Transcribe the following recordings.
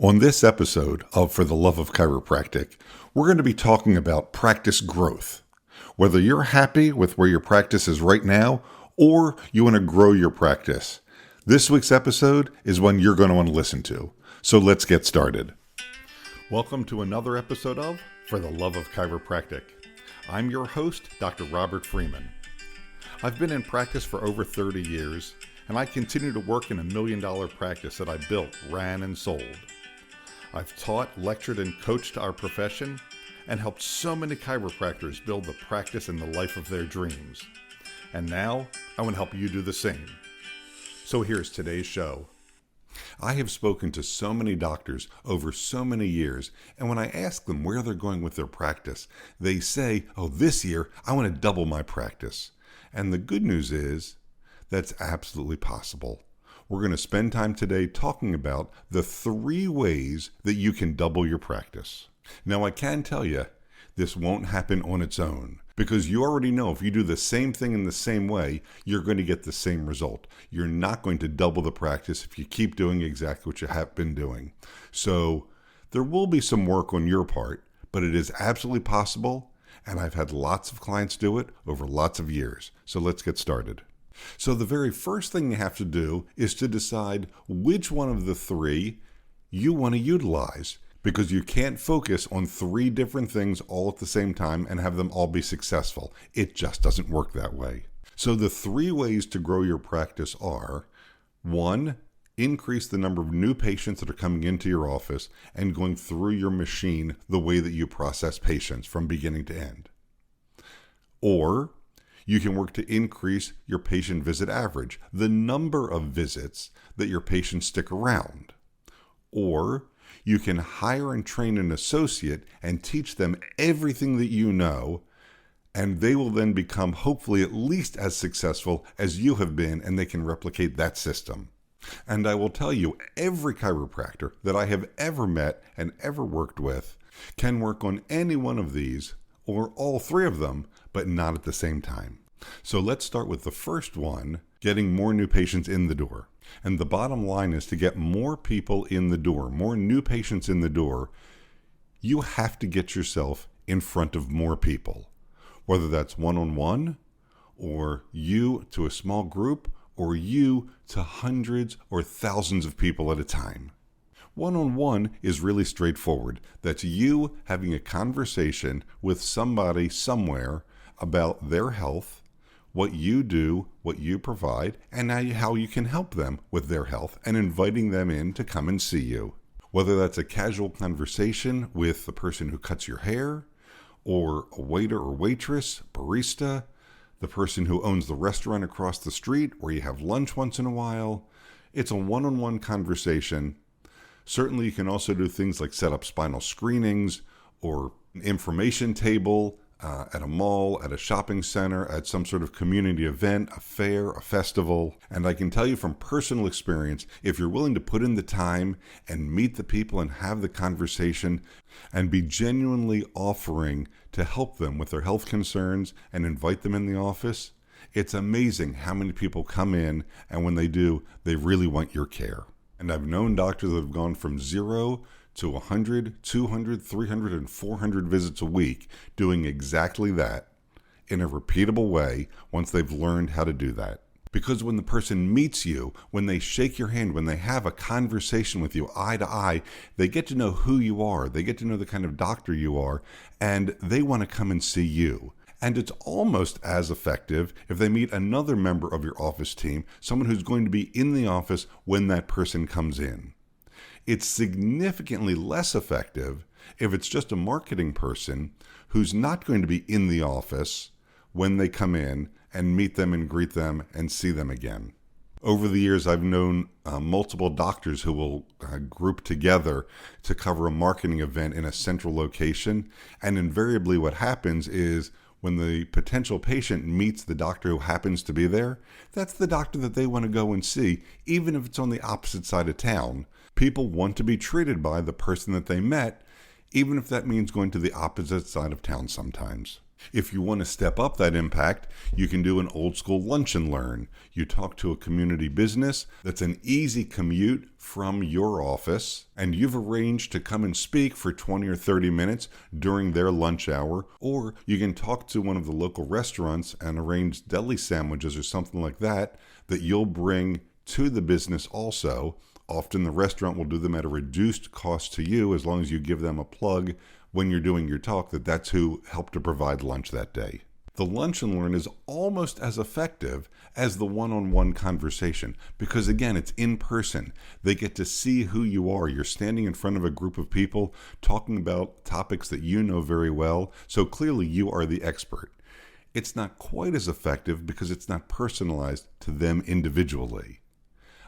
On this episode of For the Love of Chiropractic, we're going to be talking about practice growth. Whether you're happy with where your practice is right now or you want to grow your practice, this week's episode is one you're going to want to listen to. So let's get started. Welcome to another episode of For the Love of Chiropractic. I'm your host, Dr. Robert Freeman. I've been in practice for over 30 years, and I continue to work in a $1 million practice that I built, ran, and sold. I've taught, lectured, and coached our profession and helped so many chiropractors build the practice and the life of their dreams. And now, I want to help you do the same. So here's today's show. I have spoken to so many doctors over so many years, and when I ask them where they're going with their practice, they say, this year, I want to double my practice. And the good news is, that's absolutely possible. We're going to spend time today talking about the 3 ways that you can double your practice. Now, I can tell you, this won't happen on its own, because you already know if you do the same thing in the same way, you're going to get the same result. You're not going to double the practice if you keep doing exactly what you have been doing. So there will be some work on your part, but it is absolutely possible, and I've had lots of clients do it over lots of years. So let's get started. So the very first thing you have to do is to decide which one of the 3 you want to utilize, because you can't focus on 3 different things all at the same time and have them all be successful. It just doesn't work that way. So the 3 ways to grow your practice are: 1, increase the number of new patients that are coming into your office and going through your machine the way that you process patients from beginning to end. Or you can work to increase your patient visit average, the number of visits that your patients stick around. Or you can hire and train an associate and teach them everything that you know, and they will then become hopefully at least as successful as you have been, and they can replicate that system. And I will tell you, every chiropractor that I have ever met and ever worked with can work on any one of these, or all 3 of them, but not at the same time. So let's start with the first one, getting more new patients in the door. And the bottom line is, to get more people in the door, more new patients in the door, you have to get yourself in front of more people, whether that's one-on-one, or you to a small group, or you to hundreds or thousands of people at a time. One-on-one is really straightforward. That's you having a conversation with somebody somewhere about their health, what you do, what you provide, and how you can help them with their health, and inviting them in to come and see you. Whether that's a casual conversation with the person who cuts your hair, or a waiter or waitress, barista, the person who owns the restaurant across the street where you have lunch once in a while. It's a one-on-one conversation. Certainly you can also do things like set up spinal screenings or an information table at a mall, at a shopping center, at some sort of community event, a fair, a festival. And I can tell you from personal experience, if you're willing to put in the time and meet the people and have the conversation and be genuinely offering to help them with their health concerns and invite them in the office, it's amazing how many people come in, and when they do, they really want your care. And I've known doctors that have gone from 0 to 100, 200, 300, and 400 visits a week, doing exactly that in a repeatable way once they've learned how to do that. Because when the person meets you, when they shake your hand, when they have a conversation with you eye to eye, they get to know who you are, they get to know the kind of doctor you are, and they want to come and see you. And it's almost as effective if they meet another member of your office team, someone who's going to be in the office when that person comes in. It's significantly less effective if it's just a marketing person who's not going to be in the office when they come in and meet them and greet them and see them again. Over the years, I've known multiple doctors who will group together to cover a marketing event in a central location. And invariably what happens is, when the potential patient meets the doctor who happens to be there, that's the doctor that they want to go and see, even if it's on the opposite side of town. People want to be treated by the person that they met, even if that means going to the opposite side of town sometimes. If you want to step up that impact, you can do an old school lunch and learn. You talk to a community business that's an easy commute from your office, and you've arranged to come and speak for 20 or 30 minutes during their lunch hour, or you can talk to one of the local restaurants and arrange deli sandwiches or something like that you'll bring to the business also. Often the restaurant will do them at a reduced cost to you as long as you give them a plug when you're doing your talk that's who helped to provide lunch that day. The lunch and learn is almost as effective as the one-on-one conversation because, again, it's in person. They get to see who you are. You're standing in front of a group of people talking about topics that you know very well, so clearly you are the expert. It's not quite as effective because it's not personalized to them individually.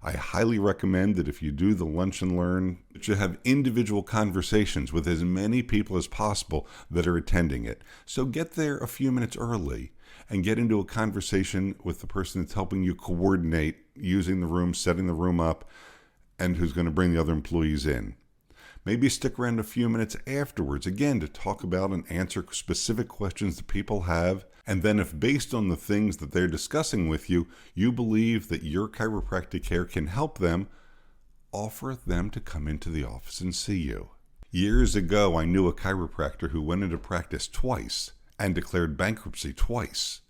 I highly recommend that if you do the lunch and learn, that you have individual conversations with as many people as possible that are attending it. So get there a few minutes early and get into a conversation with the person that's helping you coordinate using the room, setting the room up, and who's going to bring the other employees in. Maybe stick around a few minutes afterwards, again, to talk about and answer specific questions that people have. And then if based on the things that they're discussing with you, you believe that your chiropractic care can help them, offer them to come into the office and see you. Years ago, I knew a chiropractor who went into practice twice and declared bankruptcy twice.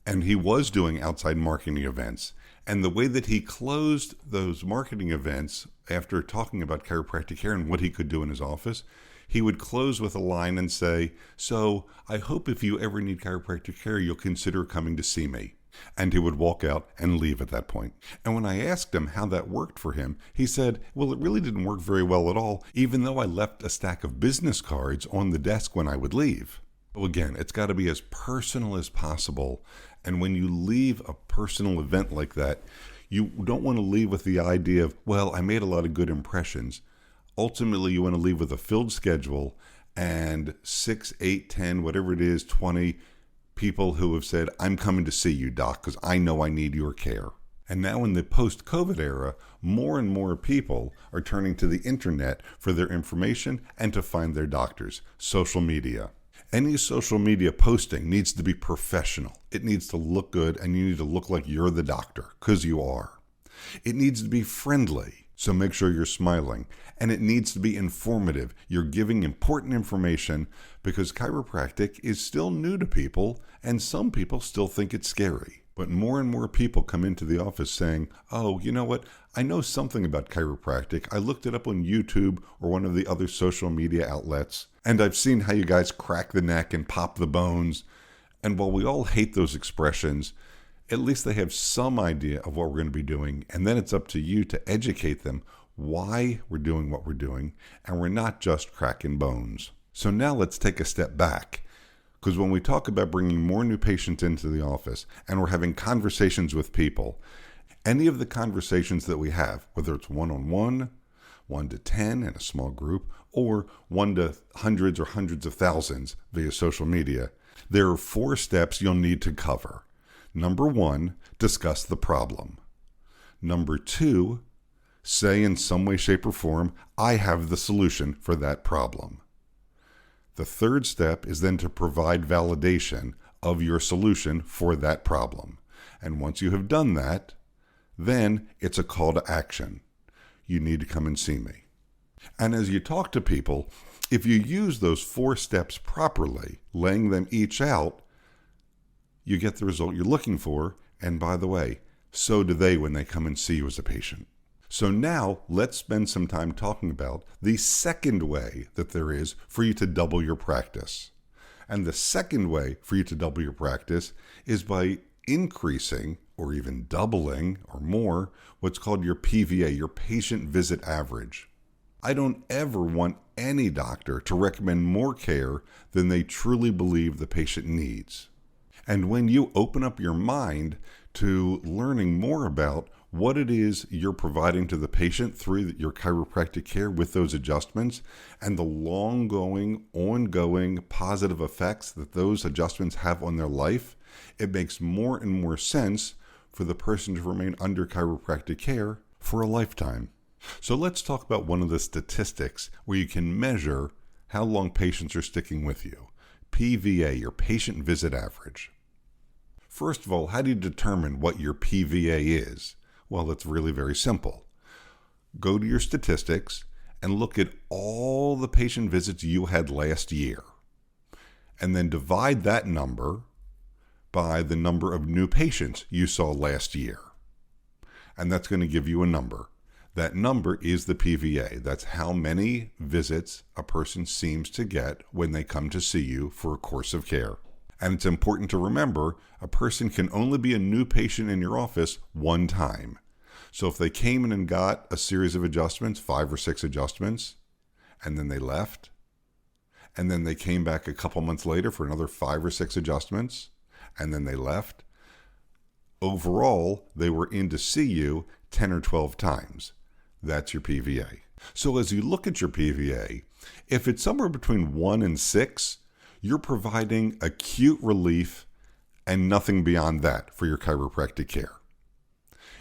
And he was doing outside marketing events. And the way that he closed those marketing events after talking about chiropractic care and what he could do in his office, he would close with a line and say, "So I hope if you ever need chiropractic care, you'll consider coming to see me." And he would walk out and leave at that point. And when I asked him how that worked for him, he said, "Well, it really didn't work very well at all, even though I left a stack of business cards on the desk when I would leave." Well, again, it's got to be as personal as possible. And when you leave a personal event like that, you don't want to leave with the idea of, well, I made a lot of good impressions. Ultimately, you want to leave with a filled schedule and 6, 8, 10, whatever it is, 20 people who have said, "I'm coming to see you, doc, because I know I need your care." And now in the post-COVID era, more and more people are turning to the internet for their information and to find their doctors, social media. Any social media posting needs to be professional. It needs to look good, and you need to look like you're the doctor, because you are. It needs to be friendly, so make sure you're smiling. And it needs to be informative. You're giving important information because chiropractic is still new to people, and some people still think it's scary. But more and more people come into the office saying, "Oh, you know what? I know something about chiropractic. I looked it up on YouTube or one of the other social media outlets, and I've seen how you guys crack the neck and pop the bones." And while we all hate those expressions, at least they have some idea of what we're going to be doing. And then it's up to you to educate them why we're doing what we're doing, and we're not just cracking bones. So now let's take a step back. Because when we talk about bringing more new patients into the office and we're having conversations with people, any of the conversations that we have, whether it's one-on-one, 1 to 10 in a small group, or 1 to hundreds or hundreds of thousands via social media, there are 4 steps you'll need to cover. Number 1, discuss the problem. Number 2, say in some way, shape, or form, "I have the solution for that problem." The third step is then to provide validation of your solution for that problem. And once you have done that, then it's a call to action. You need to come and see me. And as you talk to people, if you use those 4 steps properly, laying them each out, you get the result you're looking for. And by the way, so do they when they come and see you as a patient. So now let's spend some time talking about the second way that there is for you to double your practice. And the second way for you to double your practice is by increasing or even doubling or more what's called your PVA, your patient visit average. I don't ever want any doctor to recommend more care than they truly believe the patient needs. And when you open up your mind to learning more about what it is you're providing to the patient through your chiropractic care with those adjustments and the ongoing positive effects that those adjustments have on their life, it makes more and more sense for the person to remain under chiropractic care for a lifetime. So let's talk about one of the statistics where you can measure how long patients are sticking with you. PVA, your patient visit average. First of all, how do you determine what your PVA is? Well, it's really very simple. Go to your statistics and look at all the patient visits you had last year, and then divide that number by the number of new patients you saw last year. And that's going to give you a number. That number is the PVA. That's how many visits a person seems to get when they come to see you for a course of care. And it's important to remember, a person can only be a new patient in your office one time. So if they came in and got a series of adjustments, 5 or 6 adjustments, and then they left, and then they came back a couple months later for another 5 or 6 adjustments, and then they left, overall, they were in to see you 10 or 12 times. That's your PVA. So as you look at your PVA, if it's somewhere between 1 and 6, you're providing acute relief and nothing beyond that for your chiropractic care.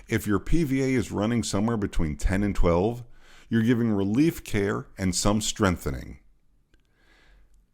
If your PVA is running somewhere between 10 and 12, you're giving relief care and some strengthening.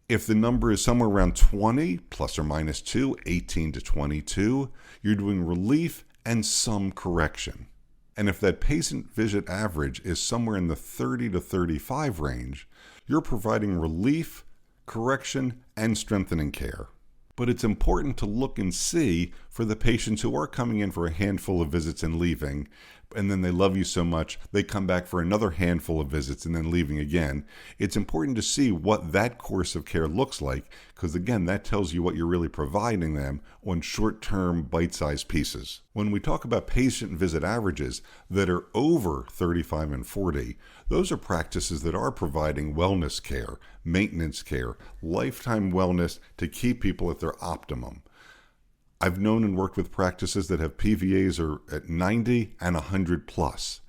If the number is somewhere around 20, plus or minus 2, 18 to 22, you're doing relief and some correction. And if that patient visit average is somewhere in the 30 to 35 range, you're providing relief, correction, and strengthening care. But it's important to look and see for the patients who are coming in for a handful of visits and leaving, and then they love you so much, they come back for another handful of visits and then leaving again. It's important to see what that course of care looks like, because again, that tells you what you're really providing them on short-term bite-sized pieces. When we talk about patient visit averages that are over 35 and 40, those are practices that are providing wellness care, maintenance care, lifetime wellness to keep people at their optimum. I've known and worked with practices that have PVAs are at 90 and 100 plus.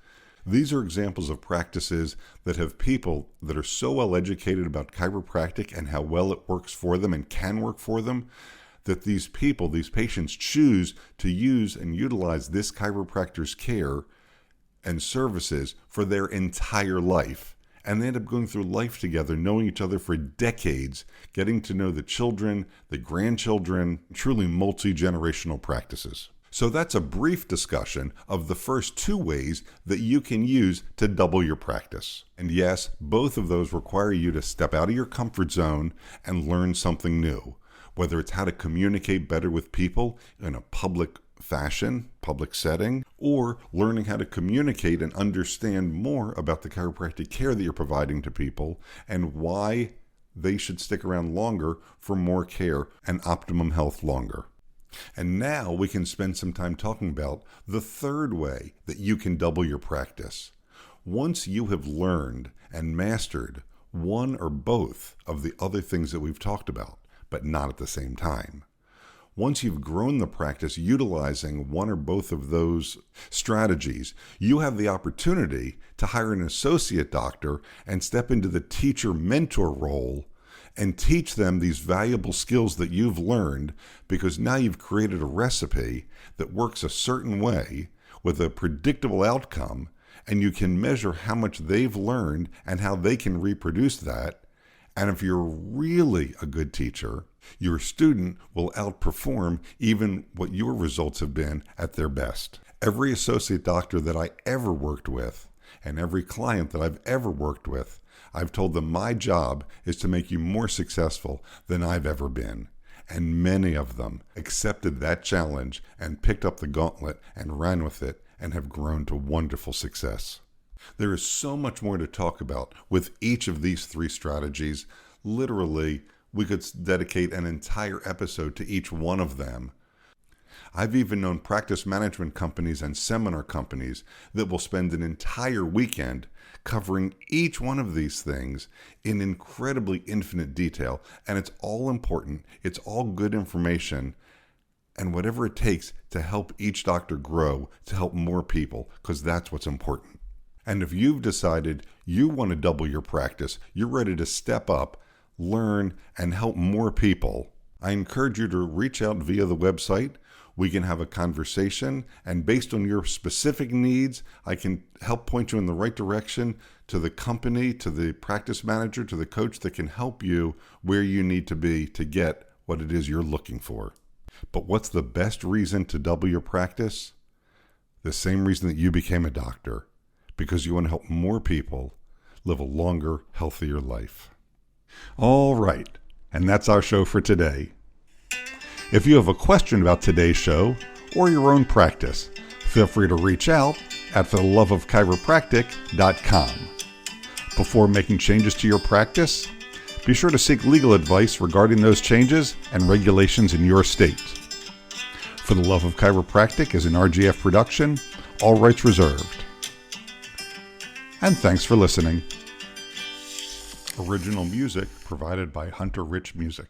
These are examples of practices that have people that are so well educated about chiropractic and how well it works for them and can work for them, that these people, these patients, choose to use and utilize this chiropractor's care and services for their entire life. And they end up going through life together, knowing each other for decades, getting to know the children, the grandchildren, truly multi-generational practices. So that's a brief discussion of the first 2 ways that you can use to double your practice. And yes, both of those require you to step out of your comfort zone and learn something new, whether it's how to communicate better with people in a public fashion, public setting, or learning how to communicate and understand more about the chiropractic care that you're providing to people and why they should stick around longer for more care and optimum health longer. And now we can spend some time talking about the third way that you can double your practice. Once you have learned and mastered one or both of the other things that we've talked about, but not at the same time. Once you've grown the practice utilizing one or both of those strategies, you have the opportunity to hire an associate doctor and step into the teacher-mentor role and teach them these valuable skills that you've learned, because now you've created a recipe that works a certain way with a predictable outcome, and you can measure how much they've learned and how they can reproduce that. And if you're really a good teacher, your student will outperform even what your results have been at their best. Every associate doctor that I ever worked with and every client that I've ever worked with, I've told them my job is to make you more successful than I've ever been. And many of them accepted that challenge and picked up the gauntlet and ran with it and have grown to wonderful success. There is so much more to talk about with each of these 3 strategies. Literally, we could dedicate an entire episode to each one of them. I've even known practice management companies and seminar companies that will spend an entire weekend covering each one of these things in incredibly infinite detail. And it's all important. It's all good information. And whatever it takes to help each doctor grow, to help more people, because that's what's important. And if you've decided you want to double your practice, you're ready to step up, learn, and help more people, I encourage you to reach out via the website. We can have a conversation, and based on your specific needs, I can help point you in the right direction to the company, to the practice manager, to the coach that can help you where you need to be to get what it is you're looking for. But what's the best reason to double your practice? The same reason that you became a doctor, because you want to help more people live a longer, healthier life. All right, and that's our show for today. If you have a question about today's show or your own practice, feel free to reach out at fortheloveofchiropractic.com. Before making changes to your practice, be sure to seek legal advice regarding those changes and regulations in your state. For the Love of Chiropractic is an RGF production, all rights reserved. And thanks for listening. Original music provided by Hunter Rich Music.